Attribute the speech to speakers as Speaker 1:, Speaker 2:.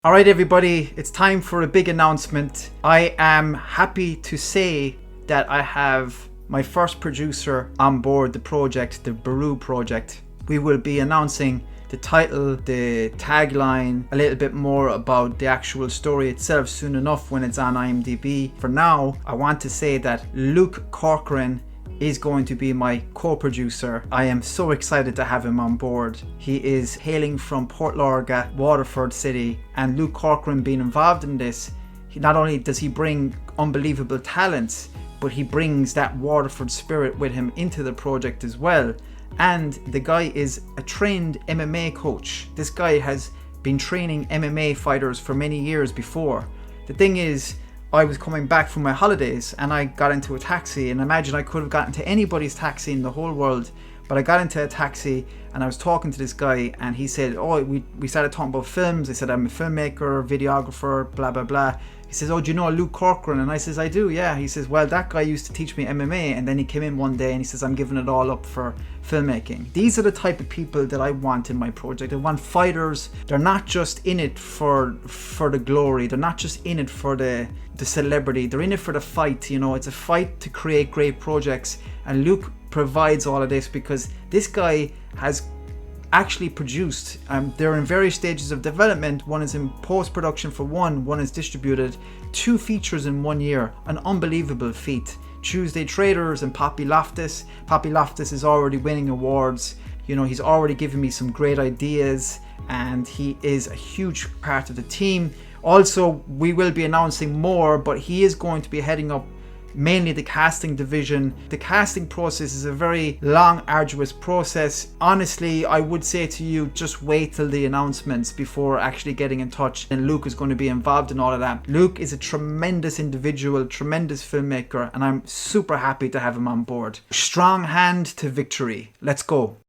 Speaker 1: All right, everybody, it's time for a big announcement. I am happy to say that I have my first producer on board the project, the BORÚ project. We will be announcing the title, the tagline, a little bit more about the actual story itself soon enough when it's on IMDb. For now, I want to say that Luke Corcoran is going to be my co-producer. I am so excited to have him on board. He is hailing from Port Lorga, Waterford City, and Luke Corcoran being involved in this, not only does he bring unbelievable talents, but he brings that Waterford spirit with him into the project as well. And the guy is a trained MMA coach. This guy has been training MMA fighters for many years before. The thing is, I was coming back from my holidays and I got into a taxi, and imagine I could have gotten to anybody's taxi in the whole world, but I got into a taxi and I was talking to this guy and he said, we started talking about films. I said, I'm a filmmaker, videographer, blah blah blah. He says, do you know Luke Corcoran? And I says, I do, yeah. He says, well, that guy used to teach me MMA, and then he came in one day and he says, I'm giving it all up for filmmaking. These are the type of people that I want in my project. I want fighters. They're not just in it for the glory. They're not just in it for the celebrity. They're in it for the fight. You know, it's a fight to create great projects, and Luke provides all of this because this guy has actually produced, they're in various stages of development. One is in post-production for one is distributed, 2 features in 1 year, an unbelievable feat. Tuesday Traders and Poppy Loftus. Poppy Loftus is already winning awards. You know, he's already given me some great ideas, and he is a huge part of the team. Also, we will be announcing more, but he is going to be heading up mainly the casting division. The casting process is a very long, arduous process. Honestly, I would say to you, just wait till the announcements before actually getting in touch. And Luke is going to be involved in all of that. Luke is a tremendous individual, tremendous filmmaker, and I'm super happy to have him on board. Strong hand to victory. Let's go.